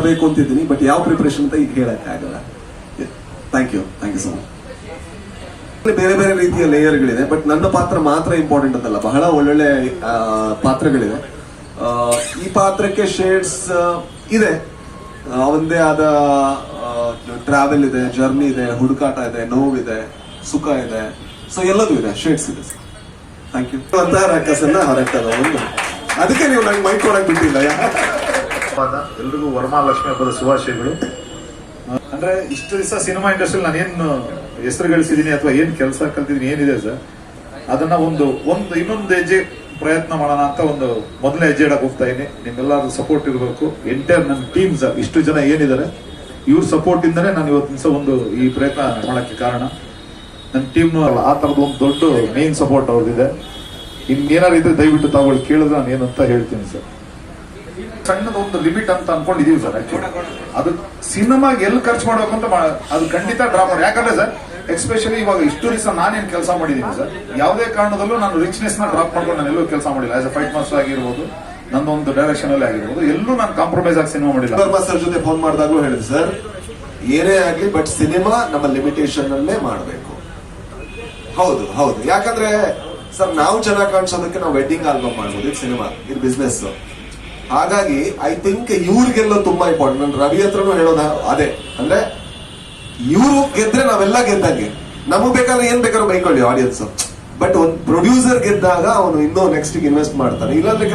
ಮಾಡಬೇಕು ಅಂತಿದ್ದೀನಿ, ಬಟ್ ಯಾವ ಪ್ರಿಪರೇಷನ್ ಅಂತ ಈಗ ಹೇಳಕ್ಕೆ ಆಗಲ್ಲ. Thank you so much. ಬೇರೆ ಬೇರೆ ರೀತಿಯ ಲೇಯರ್ಗಳಿದೆ, ಬಟ್ ನನ್ನ ಪಾತ್ರ ಮಾತ್ರ ಇಂಪಾರ್ಟೆಂಟ್ ಅಂತಲ್ಲ, ಬಹಳ ಒಳ್ಳೊಳ್ಳೆ ಪಾತ್ರಗಳಿವೆ. ಈ ಪಾತ್ರಕ್ಕೆ ಶೇಡ್ಸ್ ಇದೆ, ಒಂದೇ ಆದ ಟ್ರಾವೆಲ್ ಇದೆ, ಜರ್ನಿ ಇದೆ, ಹುಡುಕಾಟ ಇದೆ, ನೋವಿದೆ, ಸುಖ ಇದೆ, ಸೊ ಎಲ್ಲದೂ ಇದೆ, ಶೇಡ್ಸ್ ಇದೆ. ಥ್ಯಾಂಕ್ ಯು ಅಂತ ರಾಕಸನ್ನ ಹೊರಗ್ತದ ಒಂದು, ಅದಕ್ಕೆ ನೀವು ನಂಗೆ ಮೈಕ್ ಕೊಡಕ್ ಬಿಟ್ಟಿಲ್ಲ. ಎಲ್ರಿಗೂ ವರಮಹಾಲಕ್ಷ್ಮಿ ಹಬ್ಬದ ಶುಭಾಶಯಗಳು. ಅಂದ್ರೆ ಇಷ್ಟು ದಿವಸ ಸಿನಿಮಾ ಇಂಡಸ್ಟ್ರಿಯಲ್ಲಿ ನಾನು ಏನು ಹೆಸರು ಗಳಿಸಿದೀನಿ ಅಥವಾ ಏನ್ ಕೆಲಸ ಕಲ್ತಿದೀನಿ ಏನಿದೆ ಸರ್, ಅದನ್ನ ಒಂದು ಇನ್ನೊಂದು ಹೆಜ್ಜೆ ಪ್ರಯತ್ನ ಮಾಡೋಣ ಅಂತ ಒಂದು ಮೊದಲನೇ ಹೆಜ್ಜೆ ಇಡಕ್ ಹೋಗ್ತಾ ಇದೀನಿ. ನಿಮ್ಮೆಲ್ಲರೂ ಸಪೋರ್ಟ್ ಇರಬೇಕು. ಎಂಟೈರ್ ನನ್ನ ಟೀಮ್ ಸರ್, ಇಷ್ಟು ಜನ ಏನಿದ್ದಾರೆ ಇವ್ರ ಸಪೋರ್ಟ್ ಇಂದಾನೆ ನಾನು ಇವತ್ತಿನ ದಿವಸ ಒಂದು ಈ ಪ್ರಯತ್ನ ಮಾಡಕ್ಕೆ ಕಾರಣ. ನನ್ನ ಟೀಮ್ ಆ ತರದ ಒಂದು ದೊಡ್ಡ ಮೇನ್ ಸಪೋರ್ಟ್ ಅವ್ರದಿದೆ. ಇನ್ನೇನಾರು ಇದ್ರೆ ದಯವಿಟ್ಟು ತಾವುಗಳು ಕೇಳಿದ್ರೆ ನಾನು ಏನಂತ ಹೇಳ್ತೀನಿ ಸರ್. ಸಣ್ಣದ ಒಂದು ಲಿಮಿಟ್ ಅಂತ ಅನ್ಕೊಂಡಿದೀವಿ ಸರ್. ಆಕ್ಚುಲಿ ಅದು ಸಿನಿಮಾಗೆ ಎಲ್ಲಿ ಖರ್ಚು ಮಾಡ್ಬೇಕು ಅಂತ ಅದು ಖಂಡಿತ ಡ್ರಾಪ್ ಮಾಡಿ. ಯಾಕಂದ್ರೆ ಸರ್ ಎಕ್ಸ್ಪೆಷಲಿ ಇವಾಗ ಇಷ್ಟು ದಿವಸ ನಾನೇನು ಕೆಲಸ ಮಾಡಿದ್ದೀನಿ ಸರ್, ಯಾವುದೇ ಕಾರಣದಲ್ಲೂ ನಾನು ರಿಚ್ನೆಸ್ ನ ಡ್ರಾಪ್ ಮಾಡ್ಕೊಂಡು ನಾನು ಎಲ್ಲೂ ಕೆಲಸ ಮಾಡಿಲ್ಲ. ಆಸ್ ಎ ಫೈಟ್ ಮಾಸ್ಟರ್ ಆಗಿರ್ಬೋದು, ನಂದೊಂದು ಡೈರೆಕ್ಷನ್ ಅಲ್ಲಿ ಆಗಿರ್ಬೋದು, ಎಲ್ಲೂ ನಾನು ಕಾಂಪ್ರಮೈಸ್ ಆಗಿ ಸಿನಿಮಾ ಮಾಡಿಲ್ಲ. ವರ್ಮಾ ಸರ್ ಜೊತೆ ಫೋನ್ ಮಾಡಿದಾಗಲೂ ಹೇಳಿದೆ ಸರ್, ಏನೇ ಆಗ್ಲಿ ಬಟ್ ಸಿನಿಮಾ ನಮ್ಮ ಲಿಮಿಟೇಷನ್ ಅಲ್ಲೇ ಮಾಡಬೇಕು. ಹೌದು, ಯಾಕಂದ್ರೆ ಸರ್ ನಾವು ಚೆನ್ನಾಗಿ ಕಾಣಿಸೋದಕ್ಕೆ ನಾವು ವೆಡ್ಡಿಂಗ್ ಆಲ್ಬಮ್ ಮಾಡ್ಬೋದು, ಇದು ಸಿನಿಮಾ, ಇದು ಬಿಸ್ನೆಸ್. ಹಾಗಾಗಿ ಐ ಥಿಂಕ್ ಇವ್ರಿಗೆಲ್ಲ ತುಂಬಾ ಇಂಪಾರ್ಟೆಂಟ್. ನಾನು ರವಿ ಹತ್ರನೂ ಹೇಳೋದು ಅದೇ, ಅಂದ್ರೆ ಇವರು ಗೆದ್ರೆ ನಾವೆಲ್ಲ ಗೆದ್ದಂಗೆ. ನಮಗ್ ಬೇಕಾದ್ರೆ ಏನ್ ಬೇಕಾದ್ರೂ ಬೈಕೊಳ್ಳಿ ಆಡಿಯನ್ಸ್, ಬಟ್ ಒಂದು ಪ್ರೊಡ್ಯೂಸರ್ ಗೆದ್ದಾಗ ಅವನು ಇನ್ನೂ ನೆಕ್ಸ್ಟ್ ಇನ್ವೆಸ್ಟ್ ಮಾಡ್ತಾನೆ. ಇಲ್ಲಾಂದ್ರೆ